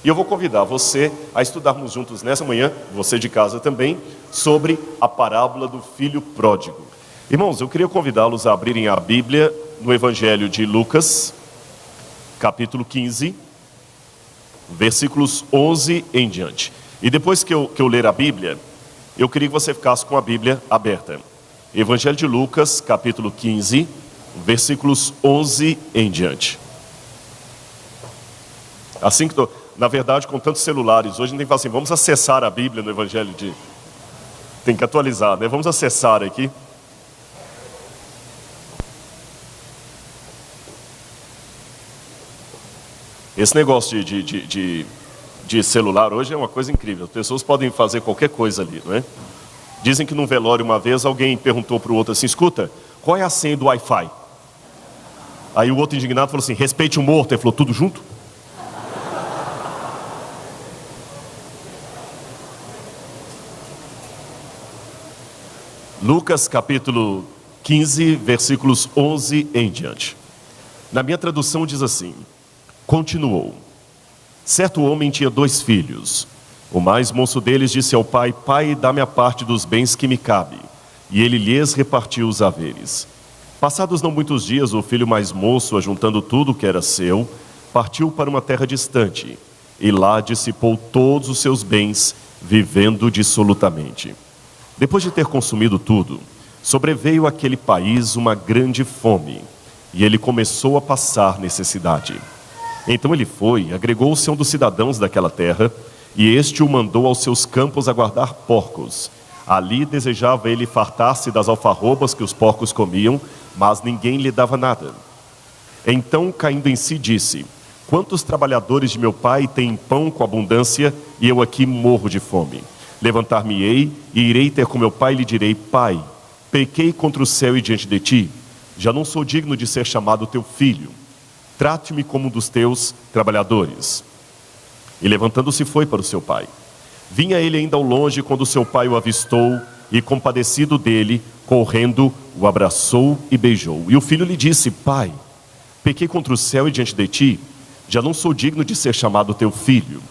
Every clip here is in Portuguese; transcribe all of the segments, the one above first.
E eu vou convidar você a estudarmos juntos nessa manhã, você de casa também, sobre a parábola do filho pródigo. Irmãos, eu queria convidá-los a abrirem a Bíblia no Evangelho de Lucas, capítulo 15, versículos 11 em diante. E depois que eu ler a Bíblia, eu queria que você ficasse com a Bíblia aberta. Evangelho de Lucas, capítulo 15, versículos 11 em diante. Assim que na verdade, com tantos celulares, hoje a gente tem que falar assim, vamos acessar a Bíblia no Evangelho de... Tem que atualizar, né? Vamos acessar aqui. Esse negócio de celular hoje é uma coisa incrível. As pessoas podem fazer qualquer coisa ali, não é? Dizem que num velório uma vez alguém perguntou para o outro assim, escuta, qual é a senha do Wi-Fi? Aí o outro indignado falou assim, respeite o morto. Ele falou, tudo junto? Lucas capítulo 15, versículos 11 em diante. Na minha tradução diz assim, continuou. Certo homem tinha 2 filhos. O mais moço deles disse ao pai, pai, dá-me a parte dos bens que me cabe. E ele lhes repartiu os haveres. Passados não muitos dias, o filho mais moço, ajuntando tudo que era seu, partiu para uma terra distante. E lá dissipou todos os seus bens, vivendo dissolutamente. Depois de ter consumido tudo, sobreveio àquele país uma grande fome, e ele começou a passar necessidade. Então ele foi, agregou-se a um dos cidadãos daquela terra, e este o mandou aos seus campos a guardar porcos. Ali desejava ele fartar-se das alfarrobas que os porcos comiam, mas ninguém lhe dava nada. Então, caindo em si, disse, quantos trabalhadores de meu pai têm pão com abundância, e eu aqui morro de fome? Levantar-me-ei e irei ter com meu pai e lhe direi, pai, pequei contra o céu e diante de ti, já não sou digno de ser chamado teu filho, trate-me como um dos teus trabalhadores. E levantando-se foi para o seu pai. Vinha ele ainda ao longe quando seu pai o avistou e compadecido dele, correndo, o abraçou e beijou. E o filho lhe disse, pai, pequei contra o céu e diante de ti, já não sou digno de ser chamado teu filho,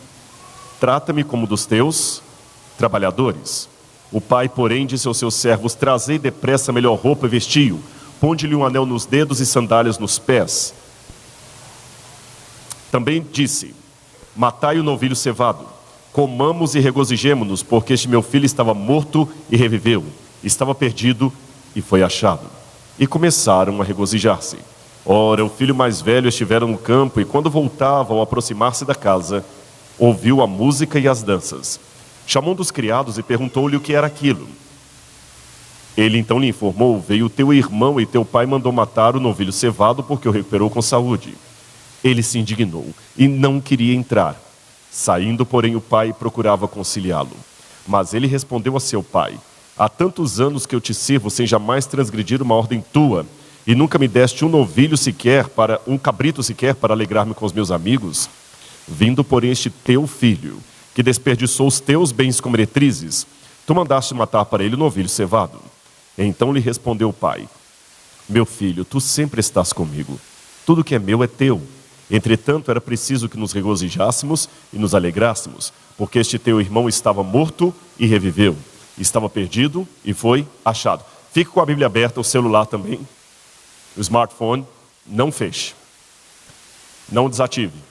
trata-me como um dos teus trabalhadores. O pai, porém, disse aos seus servos, trazei depressa a melhor roupa e vestiu, ponde-lhe um anel nos dedos e sandálias nos pés. Também disse, matai o novilho cevado, comamos e regozijemo-nos, porque este meu filho estava morto e reviveu, estava perdido e foi achado. E começaram a regozijar-se. Ora, o filho mais velho estivera no campo, e quando voltava, ao aproximar-se da casa, ouviu a música e as danças. Chamou um dos criados e perguntou-lhe o que era aquilo. Ele então lhe informou, veio teu irmão e teu pai mandou matar o novilho cevado porque o recuperou com saúde. Ele se indignou e não queria entrar. Saindo, porém, o pai procurava conciliá-lo. Mas ele respondeu a seu pai, há tantos anos que eu te sirvo sem jamais transgredir uma ordem tua, e nunca me deste um novilho sequer, um cabrito sequer, para alegrar-me com os meus amigos. Vindo, porém, este teu filho, que desperdiçou os teus bens como meretrizes, tu mandaste matar para ele o novilho cevado. Então lhe respondeu o pai, meu filho, tu sempre estás comigo, tudo que é meu é teu. Entretanto, era preciso que nos regozijássemos e nos alegrássemos, porque este teu irmão estava morto e reviveu, estava perdido e foi achado. Fique com a Bíblia aberta, o celular também, o smartphone, não feche, não desative.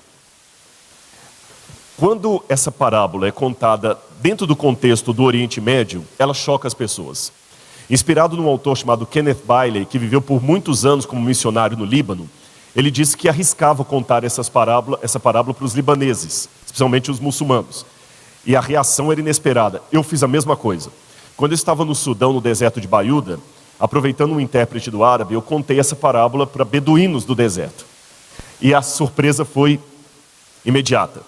Quando essa parábola é contada dentro do contexto do Oriente Médio, ela choca as pessoas. Inspirado num autor chamado Kenneth Bailey, que viveu por muitos anos como missionário no Líbano, ele disse que arriscava contar essa parábola para os libaneses, especialmente os muçulmanos. E a reação era inesperada. Eu fiz a mesma coisa. Quando eu estava no Sudão, no deserto de Baiuda, aproveitando um intérprete do árabe, eu contei essa parábola para beduínos do deserto. E a surpresa foi imediata.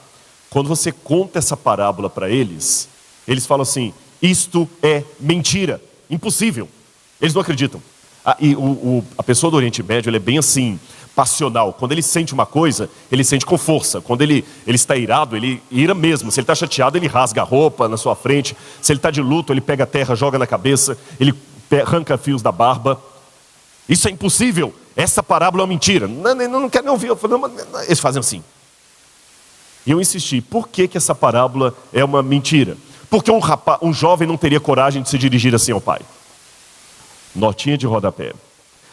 Quando você conta essa parábola para eles, eles falam assim, isto é mentira, impossível. Eles não acreditam. A pessoa do Oriente Médio, ele é bem assim, passional. Quando ele sente uma coisa, ele sente com força. Quando ele está irado, ele ira mesmo. Se ele está chateado, ele rasga a roupa na sua frente. Se ele está de luto, ele pega a terra, joga na cabeça. Ele arranca fios da barba. Isso é impossível. Essa parábola é uma mentira. Não quero nem ouvir. Eles fazem assim. E eu insisti, por que essa parábola é uma mentira? Porque um jovem não teria coragem de se dirigir assim ao pai. Notinha de rodapé.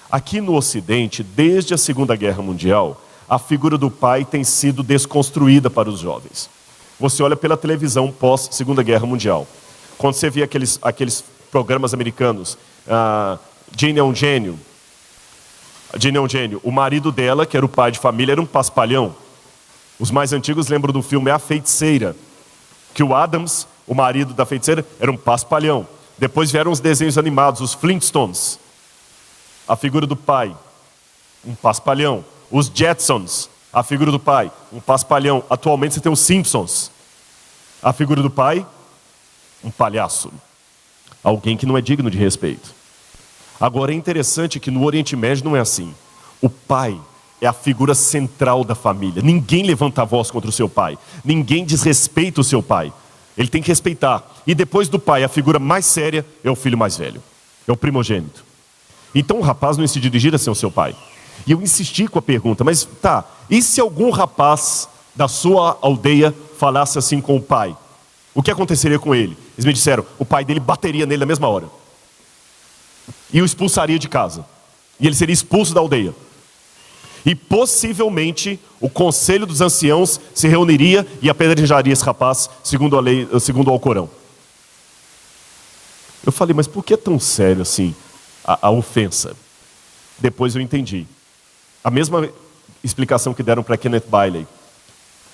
Aqui no Ocidente, desde a Segunda Guerra Mundial, a figura do pai tem sido desconstruída para os jovens. Você olha pela televisão pós-Segunda Guerra Mundial. Quando você vê aqueles programas americanos, Jane é um gênio. Jane é um gênio. O marido dela, que era o pai de família, era um paspalhão. Os mais antigos lembram do filme A Feiticeira, que o Adams, o marido da feiticeira, era um paspalhão. Depois vieram os desenhos animados, os Flintstones. A figura do pai, um paspalhão. Os Jetsons, a figura do pai, um paspalhão. Atualmente você tem os Simpsons. A figura do pai, um palhaço. Alguém que não é digno de respeito. Agora é interessante que no Oriente Médio não é assim. O pai é a figura central da família. Ninguém levanta a voz contra o seu pai. Ninguém desrespeita o seu pai. Ele tem que respeitar. E depois do pai, a figura mais séria é o filho mais velho. É o primogênito. Então o rapaz não ia se dirigir assim ao seu pai. E eu insisti com a pergunta, mas tá, e se algum rapaz da sua aldeia falasse assim com o pai? O que aconteceria com ele? Eles me disseram, o pai dele bateria nele na mesma hora. E o expulsaria de casa. E ele seria expulso da aldeia. E possivelmente o conselho dos anciãos se reuniria e apedrejaria esse rapaz, segundo a lei, segundo o Alcorão. Eu falei, mas por que é tão sério assim a ofensa? Depois eu entendi. A mesma explicação que deram para Kenneth Bailey.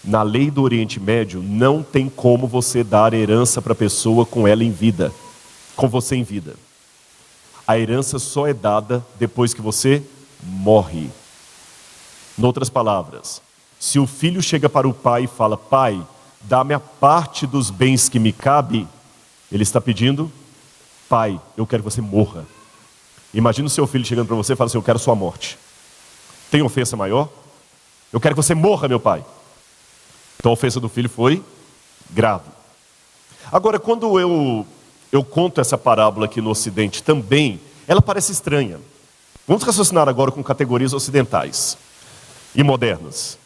Na lei do Oriente Médio, não tem como você dar herança para a pessoa com ela em vida, com você em vida. A herança só é dada depois que você morre. Em outras palavras, se o filho chega para o pai e fala, pai, dá-me a parte dos bens que me cabe, ele está pedindo, pai, eu quero que você morra. Imagina o seu filho chegando para você e fala assim, eu quero sua morte. Tem ofensa maior? Eu quero que você morra, meu pai. Então a ofensa do filho foi grave. Agora, quando eu conto essa parábola aqui no Ocidente também, ela parece estranha. Vamos raciocinar agora com categorias ocidentais e modernas.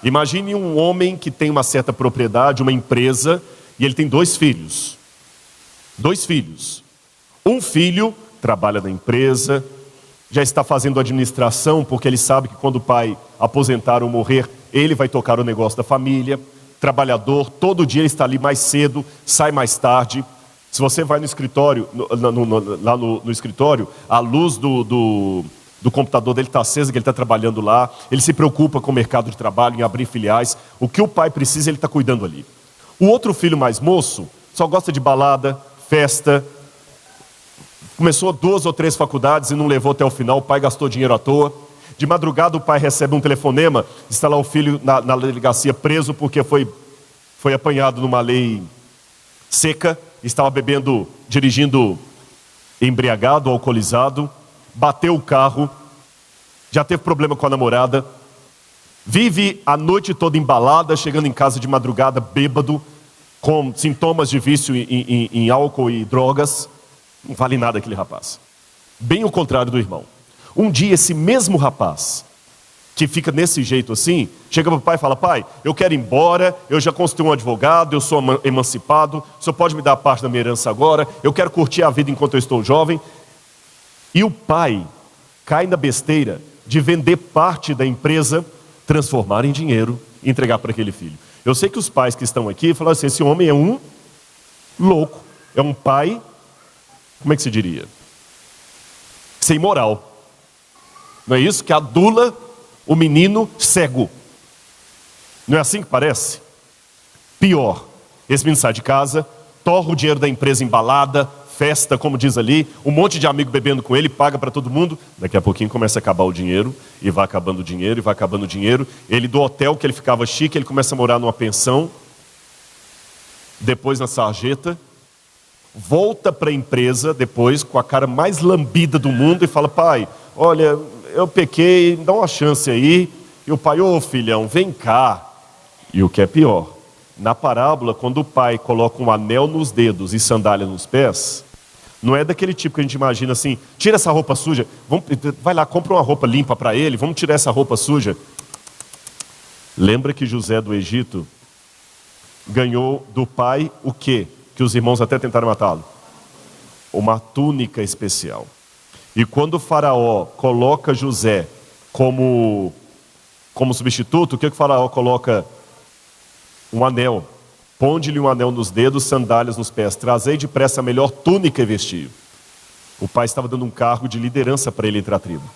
Imagine um homem que tem uma certa propriedade, uma empresa, e ele tem 2 filhos. 2 filhos. Um filho trabalha na empresa, já está fazendo administração, porque ele sabe que quando o pai aposentar ou morrer, ele vai tocar o negócio da família. Trabalhador, todo dia ele está ali mais cedo, sai mais tarde. Se você vai no escritório, lá no escritório, a luz do computador dele está acesa, que ele está trabalhando lá. Ele se preocupa com o mercado de trabalho, em abrir filiais. O que o pai precisa, ele está cuidando ali. O outro filho mais moço só gosta de balada, festa. Começou 2 ou 3 faculdades e não levou até o final. O pai gastou dinheiro à toa. De madrugada o pai recebe um telefonema. Está lá o filho na delegacia preso porque foi apanhado numa lei seca. Estava dirigindo embriagado, alcoolizado. Bateu o carro. Já teve problema com a namorada. Vive a noite toda embalada, chegando em casa de madrugada bêbado, com sintomas de vício em álcool e drogas. Não vale nada aquele rapaz. Bem o contrário do irmão. Um dia esse mesmo rapaz, que fica desse jeito assim, chega para o pai e fala, pai, eu quero ir embora, eu já constituí um advogado, eu sou emancipado, o senhor pode me dar parte da minha herança agora, eu quero curtir a vida enquanto eu estou jovem. E o pai cai na besteira de vender parte da empresa, transformar em dinheiro e entregar para aquele filho. Eu sei que os pais que estão aqui falam assim, esse homem é um louco, é um pai, como é que se diria? Sem moral. Não é isso? Que adula o menino cego. Não é assim que parece? Pior, esse menino sai de casa, torra o dinheiro da empresa em balada, festa, como diz ali, um monte de amigo bebendo com ele, paga para todo mundo. Daqui a pouquinho começa a acabar o dinheiro, e vai acabando o dinheiro, e vai acabando o dinheiro. Ele do hotel que ele ficava chique, ele começa a morar numa pensão, depois na sarjeta, volta para a empresa depois com a cara mais lambida do mundo e fala, pai, olha, eu pequei, dá uma chance aí. E o pai, ô filhão, vem cá. E o que é pior, na parábola, quando o pai coloca um anel nos dedos e sandália nos pés, não é daquele tipo que a gente imagina assim, tira essa roupa suja, vai lá, compra uma roupa limpa para ele, vamos tirar essa roupa suja. Lembra que José do Egito ganhou do pai o quê? Que os irmãos até tentaram matá-lo. Uma túnica especial. E quando o faraó coloca José como substituto, o que o faraó coloca? Um anel. Ponde-lhe um anel nos dedos, sandálias nos pés. Trazei depressa a melhor túnica e vestiu. O pai estava dando um cargo de liderança para ele entre a tribo.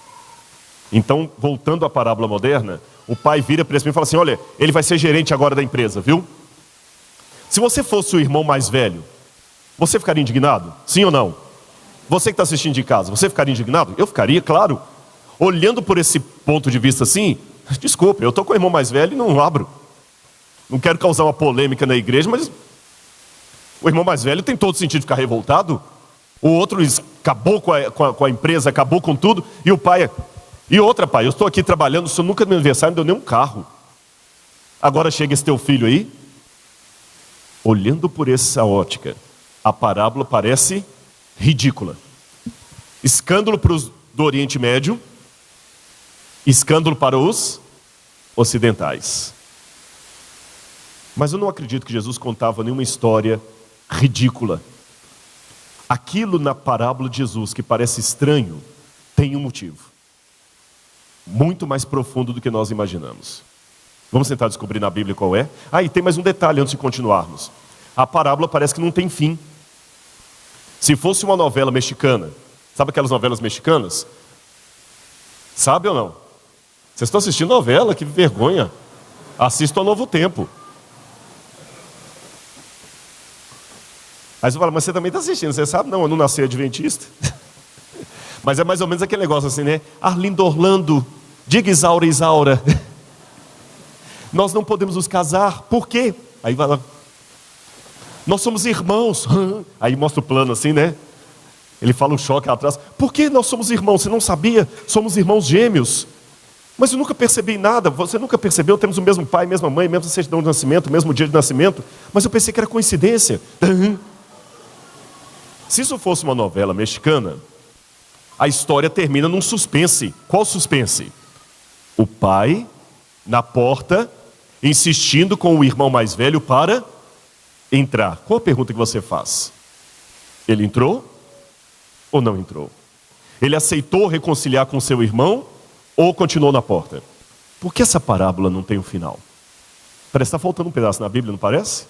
Então, voltando à parábola moderna, o pai vira para esse menino e fala assim: olha, ele vai ser gerente agora da empresa, viu? Se você fosse o irmão mais velho, você ficaria indignado? Sim ou não? Você que está assistindo de casa, você ficaria indignado? Eu ficaria, claro. Olhando por esse ponto de vista assim, desculpe, eu estou com o irmão mais velho e não abro. Não quero causar uma polêmica na igreja, mas o irmão mais velho tem todo sentido de ficar revoltado. O outro acabou com a empresa, acabou com tudo, e o pai... E outra, pai, eu estou aqui trabalhando, o senhor nunca no meu aniversário me deu nenhum carro. Agora chega esse teu filho aí. Olhando por essa ótica, a parábola parece ridícula. Escândalo para os do Oriente Médio, escândalo para os ocidentais. Mas eu não acredito que Jesus contava nenhuma história ridícula. Aquilo na parábola de Jesus que parece estranho, tem um motivo. Muito mais profundo do que nós imaginamos. Vamos tentar descobrir na Bíblia qual é. E tem mais um detalhe antes de continuarmos. A parábola parece que não tem fim. Se fosse uma novela mexicana, sabe aquelas novelas mexicanas? Sabe ou não? Vocês estão assistindo novela? Que vergonha. Assista ao Novo Tempo. Aí você fala, mas você também está assistindo, você sabe? Não, eu não nasci adventista. Mas é mais ou menos aquele negócio assim, né? Arlindo Orlando, diga Isaura, Isaura. Nós não podemos nos casar, por quê? Aí vai lá. Nós somos irmãos. Aí mostra o plano assim, né? Ele fala um choque atrás. Por que nós somos irmãos? Você não sabia? Somos irmãos gêmeos. Mas eu nunca percebi nada. Você nunca percebeu? Temos o mesmo pai, mesma mãe, mesma certidão de nascimento, mesmo dia de nascimento. Mas eu pensei que era coincidência. Se isso fosse uma novela mexicana, a história termina num suspense. Qual suspense? O pai, na porta, insistindo com o irmão mais velho para entrar. Qual a pergunta que você faz? Ele entrou ou não entrou? Ele aceitou reconciliar com seu irmão ou continuou na porta? Por que essa parábola não tem um final? Parece que está faltando um pedaço na Bíblia, não parece?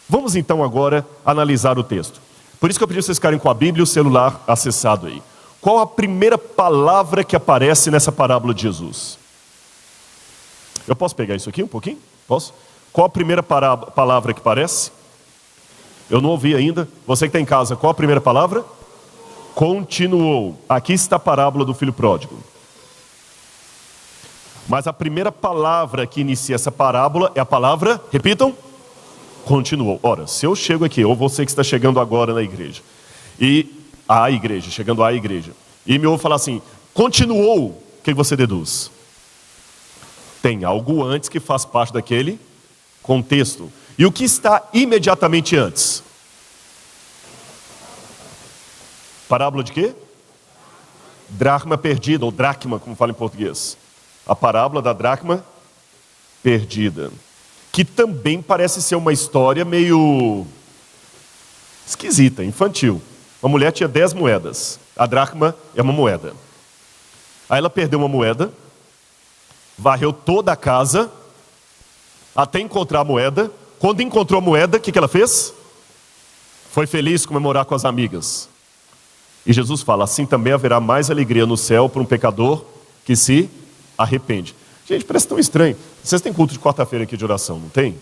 Vamos então agora analisar o texto. Por isso que eu pedi vocês ficarem com a Bíblia e o celular acessado aí. Qual a primeira palavra que aparece nessa parábola de Jesus? Eu posso pegar isso aqui um pouquinho? Posso? Qual a primeira palavra que aparece? Eu não ouvi ainda. Você que está em casa, qual a primeira palavra? Continuou. Aqui está a parábola do filho pródigo. Mas a primeira palavra que inicia essa parábola é a palavra, repitam, continuou. Ora, se eu chego aqui, ou você que está chegando agora na igreja, chegando à igreja, e me ouve falar assim, continuou, o que você deduz? Tem algo antes que faz parte daquele contexto. E o que está imediatamente antes? Parábola de quê? Dracma perdida, ou dracma, como fala em português. A parábola da dracma perdida. Que também parece ser uma história meio esquisita, infantil. Uma mulher tinha 10 moedas. A dracma é uma moeda. Aí ela perdeu uma moeda, varreu toda a casa, até encontrar a moeda. Quando encontrou a moeda, o que ela fez? Foi feliz comemorar com as amigas. E Jesus fala, assim também haverá mais alegria no céu para um pecador que se arrepende. Gente, parece tão estranho. Vocês têm culto de quarta-feira aqui de oração, não tem?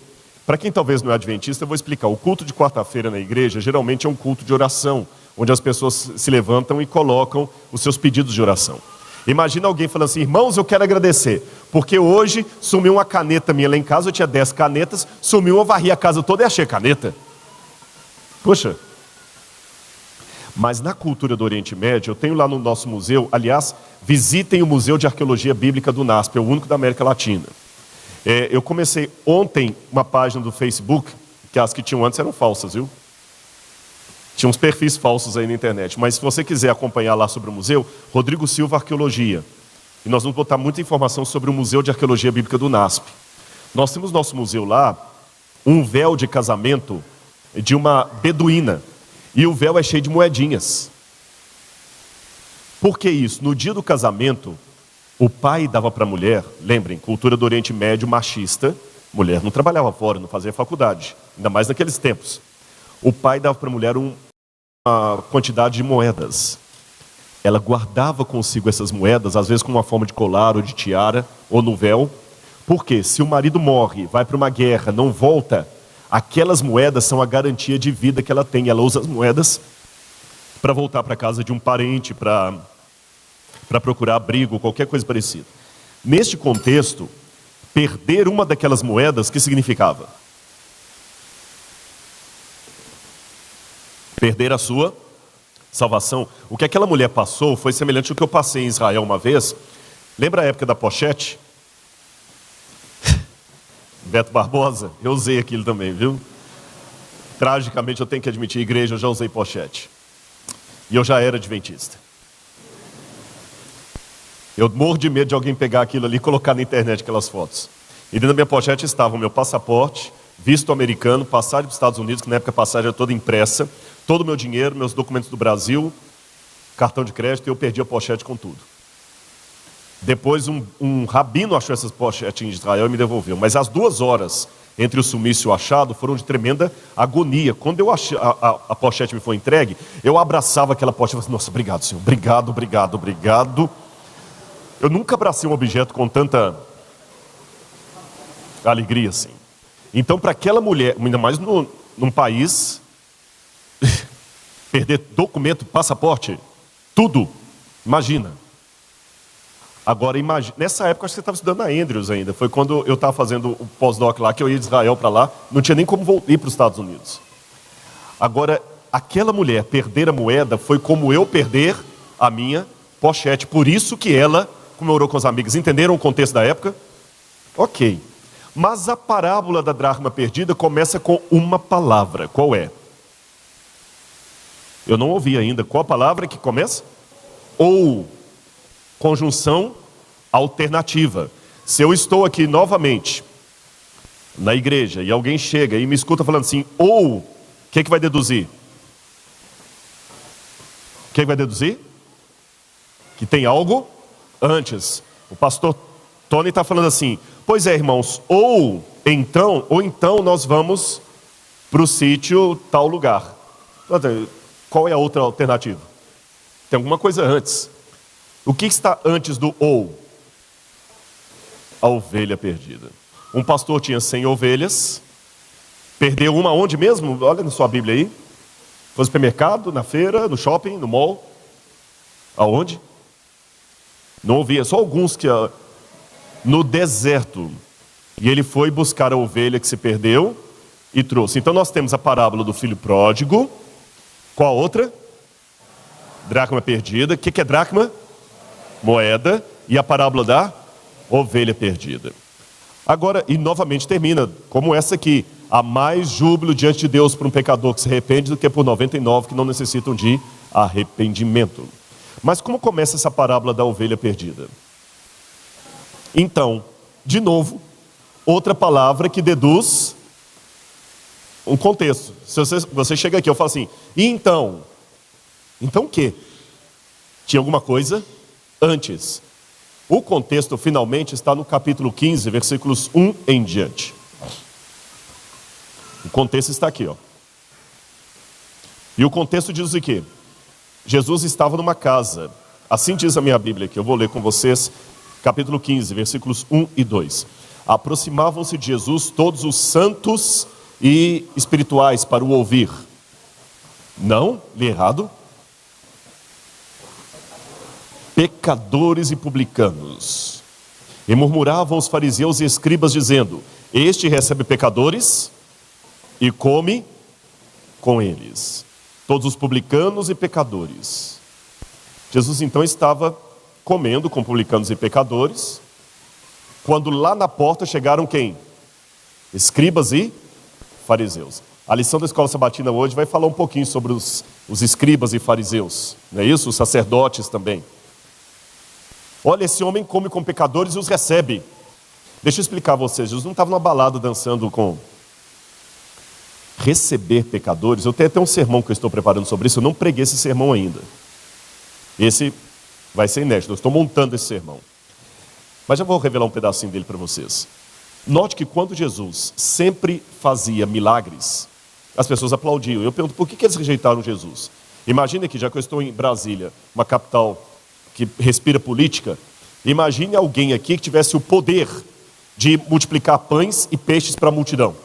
Para quem talvez não é adventista, eu vou explicar. O culto de quarta-feira na igreja, geralmente é um culto de oração, onde as pessoas se levantam e colocam os seus pedidos de oração. Imagina alguém falando assim, irmãos, eu quero agradecer, porque hoje sumiu uma caneta minha lá em casa, eu tinha 10 canetas, sumiu, eu varri a casa toda e achei a caneta. Poxa. Mas na cultura do Oriente Médio, eu tenho lá no nosso museu, aliás, visitem o Museu de Arqueologia Bíblica do NASP, é o único da América Latina. Eu comecei ontem uma página do Facebook, que as que tinham antes eram falsas, viu? Tinha uns perfis falsos aí na internet, mas se você quiser acompanhar lá sobre o museu, Rodrigo Silva Arqueologia. E nós vamos botar muita informação sobre o Museu de Arqueologia Bíblica do NASP. Nós temos nosso museu lá, um véu de casamento de uma beduína. E o véu é cheio de moedinhas. Por que isso? No dia do casamento, o pai dava para a mulher, lembrem, cultura do Oriente Médio machista, mulher não trabalhava fora, não fazia faculdade, ainda mais naqueles tempos. O pai dava para a mulher uma quantidade de moedas. Ela guardava consigo essas moedas, às vezes com uma forma de colar ou de tiara, ou no véu. Porque se o marido morre, vai para uma guerra, não volta, aquelas moedas são a garantia de vida que ela tem. Ela usa as moedas para voltar para a casa de um parente, para procurar abrigo, qualquer coisa parecida. Neste contexto, perder uma daquelas moedas, o que significava? Perder a sua salvação. O que aquela mulher passou foi semelhante ao que eu passei em Israel uma vez. Lembra a época da pochete? Beto Barbosa, eu usei aquilo também, viu? Tragicamente, eu tenho que admitir, igreja, eu já usei pochete. E eu já era adventista. Eu morro de medo de alguém pegar aquilo ali e colocar na internet aquelas fotos. E dentro da minha pochete estava o meu passaporte, visto americano, passagem para os Estados Unidos, que na época a passagem era toda impressa, todo o meu dinheiro, meus documentos do Brasil, cartão de crédito, e eu perdi a pochete com tudo. Depois um rabino achou essas pochetes em Israel e me devolveu. Mas as 2 horas entre o sumiço e o achado foram de tremenda agonia. Quando eu achei, a pochete me foi entregue, eu abraçava aquela pochete e falei assim, nossa, obrigado, Senhor, obrigado, obrigado, obrigado. Eu nunca abracei um objeto com tanta alegria assim. Então, para aquela mulher, ainda mais num país, perder documento, passaporte, tudo, imagina. Agora, imagina, nessa época, acho que você estava estudando na Andrews ainda, foi quando eu estava fazendo o pós-doc lá, que eu ia de Israel para lá, não tinha nem como ir para os Estados Unidos. Agora, aquela mulher perder a moeda foi como eu perder a minha pochete, por isso que ela comemorou com os amigos. Entenderam o contexto da época? Ok. Mas a parábola da dracma perdida começa com uma palavra. Qual é? Eu não ouvi ainda. Qual a palavra que começa? Ou. Conjunção alternativa. Se eu estou aqui novamente na igreja e alguém chega e me escuta falando assim, ou, o que vai deduzir? O que vai deduzir? Que tem algo antes. O pastor Tony está falando assim, pois é, irmãos, ou então nós vamos para o sítio tal lugar. Qual é a outra alternativa? Tem alguma coisa antes. O que está antes do ou? A ovelha perdida. Um pastor tinha 100 ovelhas, perdeu uma onde mesmo? Olha na sua Bíblia aí. Foi no supermercado, na feira, no shopping, no mall. Aonde? Não ouvia, só alguns que... No deserto. E ele foi buscar a ovelha que se perdeu e trouxe. Então nós temos a parábola do filho pródigo. Qual a outra? Dracma perdida. O que é dracma? Moeda. E a parábola da ovelha perdida. Agora, e novamente termina como essa aqui. Há mais júbilo diante de Deus por um pecador que se arrepende do que por 99 que não necessitam de arrependimento. Mas como começa essa parábola da ovelha perdida? Então, de novo, outra palavra que deduz um contexto. Se você chega aqui, eu falo assim, e então? Então o quê? Tinha alguma coisa antes. O contexto finalmente está no capítulo 15, versículos 1 em diante. O contexto está aqui, ó. E o contexto diz o quê? Jesus estava numa casa. Assim diz a minha Bíblia aqui, eu vou ler com vocês. Capítulo 15, versículos 1 e 2. Aproximavam-se de Jesus todos os santos e espirituais para o ouvir. Não, li errado. Pecadores e publicanos. E murmuravam os fariseus e escribas dizendo, este recebe pecadores e come com eles. Todos os publicanos e pecadores. Jesus então estava comendo com publicanos e pecadores, quando lá na porta chegaram quem? Escribas e fariseus. A lição da Escola Sabatina hoje vai falar um pouquinho sobre os escribas e fariseus, não é isso? Os sacerdotes também. Olha, esse homem come com pecadores e os recebe. Deixa eu explicar a vocês, Jesus não estava numa balada dançando com receber pecadores. Eu tenho até um sermão que eu estou preparando sobre isso, eu não preguei esse sermão ainda. Esse vai ser inédito, eu estou montando esse sermão. Mas já vou revelar um pedacinho dele para vocês. Note que quando Jesus sempre fazia milagres, as pessoas aplaudiam. Eu pergunto, por que eles rejeitaram Jesus? Imagine que, já que eu estou em Brasília, uma capital que respira política, imagine alguém aqui que tivesse o poder de multiplicar pães e peixes para a multidão.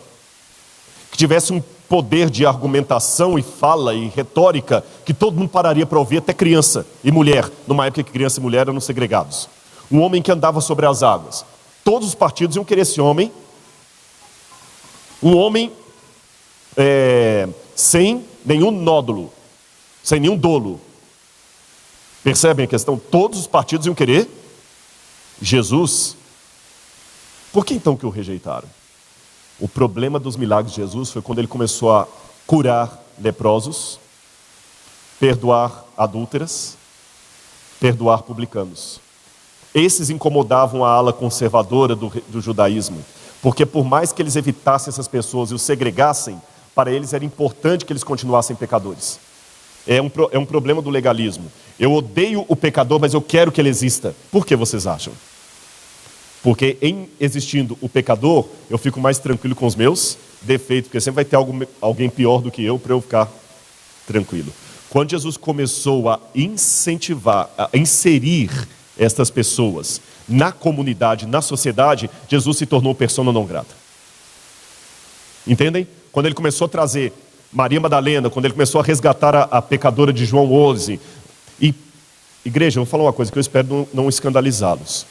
Que tivesse um poder de argumentação e fala e retórica que todo mundo pararia para ouvir, até criança e mulher, numa época que criança e mulher eram segregados. Um homem que andava sobre as águas. Todos os partidos iam querer esse homem. Um homem sem nenhum nódulo, sem nenhum dolo. Percebem a questão? Todos os partidos iam querer Jesus. Por que então que o rejeitaram? O problema dos milagres de Jesus foi quando ele começou a curar leprosos, perdoar adúlteras, perdoar publicanos. Esses incomodavam a ala conservadora do judaísmo, porque por mais que eles evitassem essas pessoas e os segregassem, para eles era importante que eles continuassem pecadores. É um problema do legalismo. Eu odeio o pecador, mas eu quero que ele exista. Por que vocês acham? Porque em existindo o pecador, eu fico mais tranquilo com os meus defeitos, porque sempre vai ter alguém pior do que eu para eu ficar tranquilo. Quando Jesus começou a incentivar, a inserir estas pessoas na comunidade, na sociedade, Jesus se tornou persona não grata. Entendem? Quando ele começou a trazer Maria Madalena, quando ele começou a resgatar a pecadora de João 11. E, igreja, eu vou falar uma coisa que eu espero não escandalizá-los.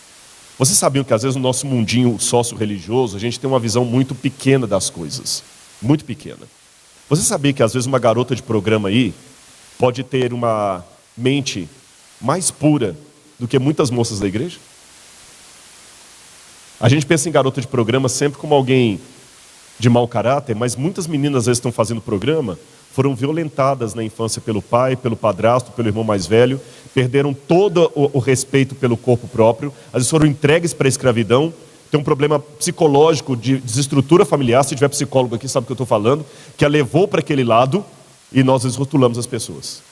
Vocês sabiam que às vezes no nosso mundinho sócio-religioso, a gente tem uma visão muito pequena das coisas. Muito pequena. Você sabia que às vezes uma garota de programa aí pode ter uma mente mais pura do que muitas moças da igreja? A gente pensa em garota de programa sempre como alguém de mau caráter, mas muitas meninas às vezes estão fazendo programa, foram violentadas na infância pelo pai, pelo padrasto, pelo irmão mais velho, perderam todo o respeito pelo corpo próprio, às vezes foram entregues para a escravidão, tem um problema psicológico de desestrutura familiar, se tiver psicólogo aqui sabe o que eu estou falando, que a levou para aquele lado e nós rotulamos as pessoas.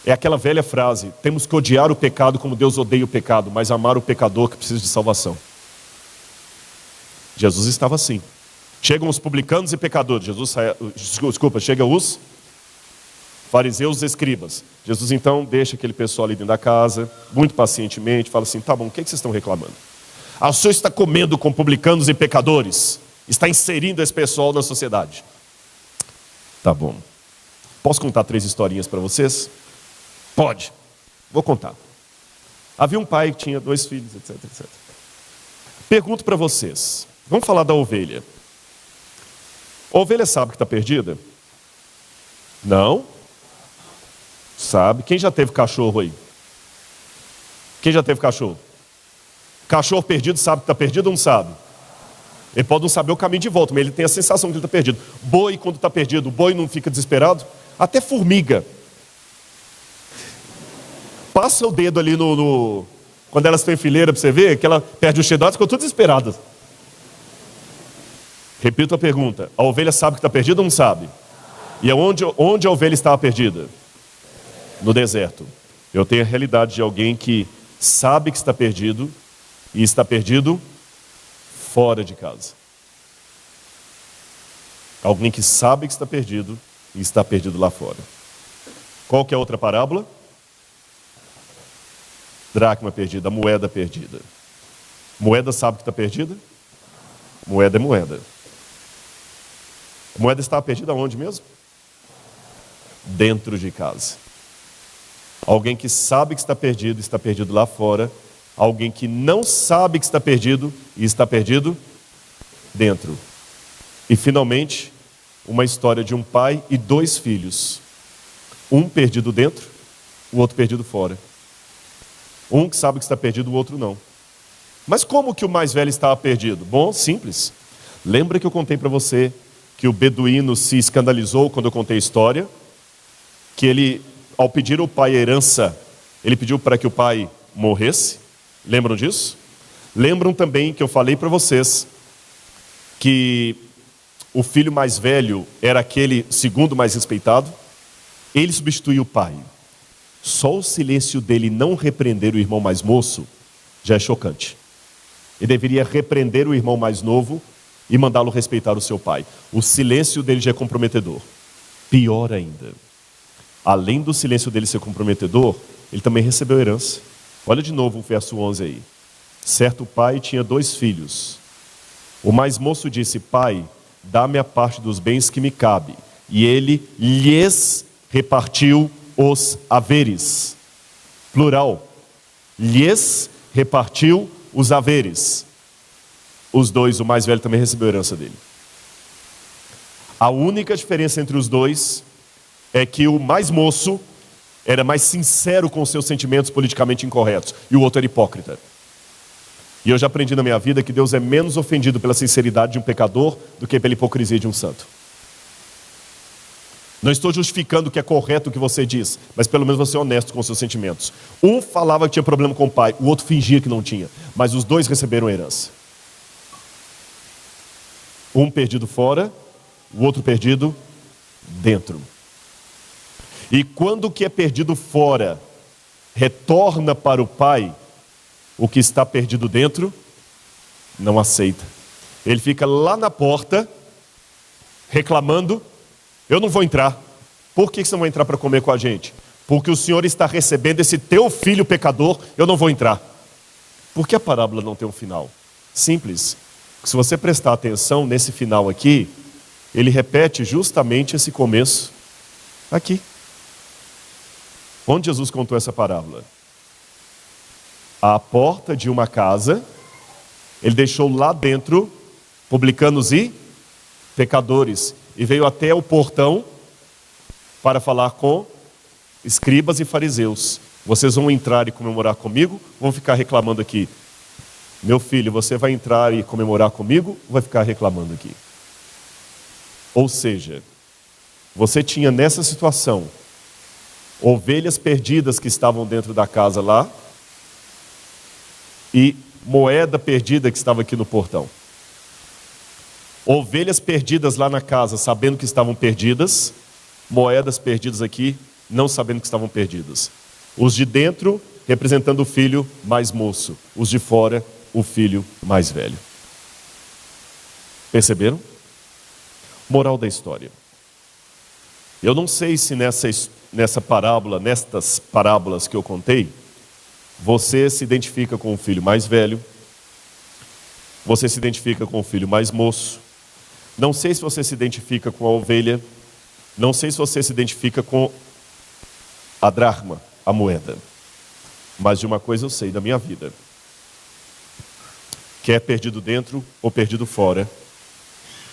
É aquela velha frase, temos que odiar o pecado como Deus odeia o pecado, mas amar o pecador que precisa de salvação. Jesus estava assim. Chegam os publicanos e pecadores. Chegam os fariseus e escribas. Jesus então deixa aquele pessoal ali dentro da casa, muito pacientemente, fala assim, tá bom, o que vocês estão reclamando? O senhor está comendo com publicanos e pecadores, está inserindo esse pessoal na sociedade. Tá bom. Posso contar 3 historinhas para vocês? Pode. Vou contar. Havia um pai que tinha 2 filhos, etc, etc. Pergunto para vocês, vamos falar da ovelha. A ovelha sabe que está perdida? Não? Sabe. Quem já teve cachorro aí? Quem já teve cachorro? Cachorro perdido sabe que está perdido ou não sabe? Ele pode não saber o caminho de volta, mas ele tem a sensação que ele está perdido. Boi, quando está perdido, o boi não fica desesperado? Até formiga. Passa o dedo ali quando elas estão em fileira para você ver, que ela perde o cheddar, ficou tudo desesperada. Repito a pergunta, a ovelha sabe que está perdida ou não sabe? E onde a ovelha estava perdida? No deserto. Eu tenho a realidade de alguém que sabe que está perdido e está perdido fora de casa. Alguém que sabe que está perdido e está perdido lá fora. Qual que é a outra parábola? Dracma perdida, a moeda perdida. Moeda sabe que está perdida? Moeda é moeda. A moeda estava perdida onde mesmo? Dentro de casa. Alguém que sabe que está perdido lá fora. Alguém que não sabe que está perdido e está perdido dentro. E finalmente, uma história de um pai e 2 filhos. Um perdido dentro, o outro perdido fora. Um que sabe que está perdido, o outro não. Mas como que o mais velho estava perdido? Bom, simples. Lembra que eu contei para você que o beduíno se escandalizou quando eu contei a história? Que ele, ao pedir ao pai a herança, ele pediu para que o pai morresse? Lembram disso? Lembram também que eu falei para vocês que o filho mais velho era aquele segundo mais respeitado, ele substituiu o pai. Só o silêncio dele não repreender o irmão mais moço já é chocante. Ele deveria repreender o irmão mais novo e mandá-lo respeitar o seu pai. O silêncio dele já é comprometedor. Pior ainda, além do silêncio dele ser comprometedor, ele também recebeu herança. Olha de novo o verso 11 aí. Certo pai tinha 2 filhos. O mais moço disse: pai, dá-me a parte dos bens que me cabe. E ele lhes repartiu os haveres. Plural. Lhes repartiu os haveres. Os 2, o mais velho também recebeu a herança dele. A única diferença entre os 2 é que o mais moço era mais sincero com seus sentimentos politicamente incorretos e o outro era hipócrita. E eu já aprendi na minha vida que Deus é menos ofendido pela sinceridade de um pecador do que pela hipocrisia de um santo. Não estou justificando que é correto o que você diz, mas pelo menos você é honesto com os seus sentimentos. Um falava que tinha problema com o pai, o outro fingia que não tinha, mas os 2 receberam a herança. Um perdido fora, o outro perdido dentro. E quando o que é perdido fora retorna para o pai, o que está perdido dentro não aceita. Ele fica lá na porta reclamando: eu não vou entrar. Por que você não vai entrar para comer com a gente? Porque o Senhor está recebendo esse teu filho pecador, eu não vou entrar. Por que a parábola não tem um final? Simples. Se você prestar atenção nesse final aqui, ele repete justamente esse começo aqui. Onde Jesus contou essa parábola? À porta de uma casa, ele deixou lá dentro publicanos e pecadores, e veio até o portão para falar com escribas e fariseus. Vocês vão entrar e comemorar comigo, vão ficar reclamando aqui. Meu filho, você vai entrar e comemorar comigo, ou vai ficar reclamando aqui? Ou seja, você tinha nessa situação ovelhas perdidas que estavam dentro da casa lá e moeda perdida que estava aqui no portão. Ovelhas perdidas lá na casa sabendo que estavam perdidas, moedas perdidas aqui não sabendo que estavam perdidas. Os de dentro representando o filho mais moço, os de fora o filho mais velho. Perceberam? Moral da história. Eu não sei se nessa parábola, nestas parábolas que eu contei, você se identifica com o filho mais velho, você se identifica com o filho mais moço, não sei se você se identifica com a ovelha, não sei se você se identifica com a dracma, a moeda, mas de uma coisa eu sei da minha vida: quer perdido dentro ou perdido fora,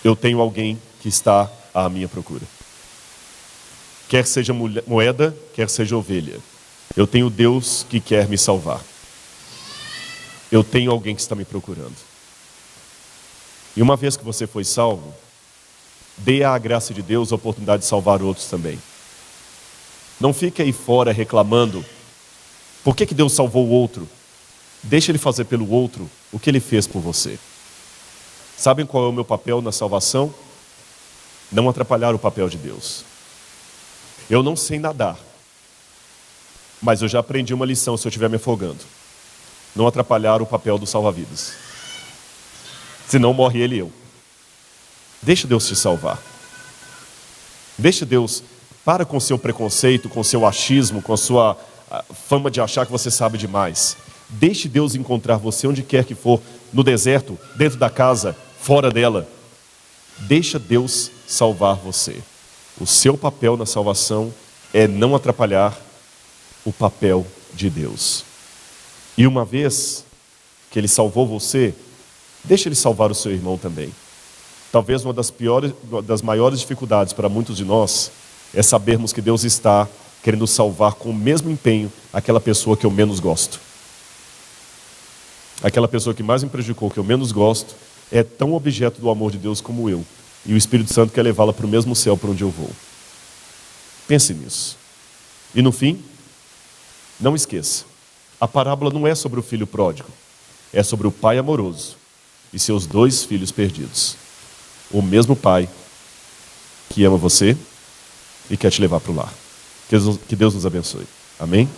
eu tenho alguém que está à minha procura. Quer seja moeda, quer seja ovelha, eu tenho Deus que quer me salvar. Eu tenho alguém que está me procurando. E uma vez que você foi salvo, dê à graça de Deus a oportunidade de salvar outros também. Não fique aí fora reclamando: por que Deus salvou o outro? Deixa Ele fazer pelo outro o que Ele fez por você. Sabem qual é o meu papel na salvação? Não atrapalhar o papel de Deus. Eu não sei nadar, mas eu já aprendi uma lição se eu estiver me afogando: não atrapalhar o papel do salva-vidas, senão morre ele e eu. Deixa Deus te salvar. Deixa Deus, para com seu preconceito, com seu achismo, com a sua fama de achar que você sabe demais. Deixe Deus encontrar você onde quer que for, no deserto, dentro da casa, fora dela. Deixa Deus salvar você. O seu papel na salvação é não atrapalhar o papel de Deus. E uma vez que Ele salvou você, deixa Ele salvar o seu irmão também. Talvez uma das maiores dificuldades para muitos de nós é sabermos que Deus está querendo salvar com o mesmo empenho aquela pessoa que eu menos gosto. Aquela pessoa que mais me prejudicou, que eu menos gosto, é tão objeto do amor de Deus como eu. E o Espírito Santo quer levá-la para o mesmo céu para onde eu vou. Pense nisso. E no fim, não esqueça: a parábola não é sobre o filho pródigo, é sobre o pai amoroso e seus 2 filhos perdidos. o mesmo Pai que ama você e quer te levar para o lar. Que Deus nos abençoe. Amém?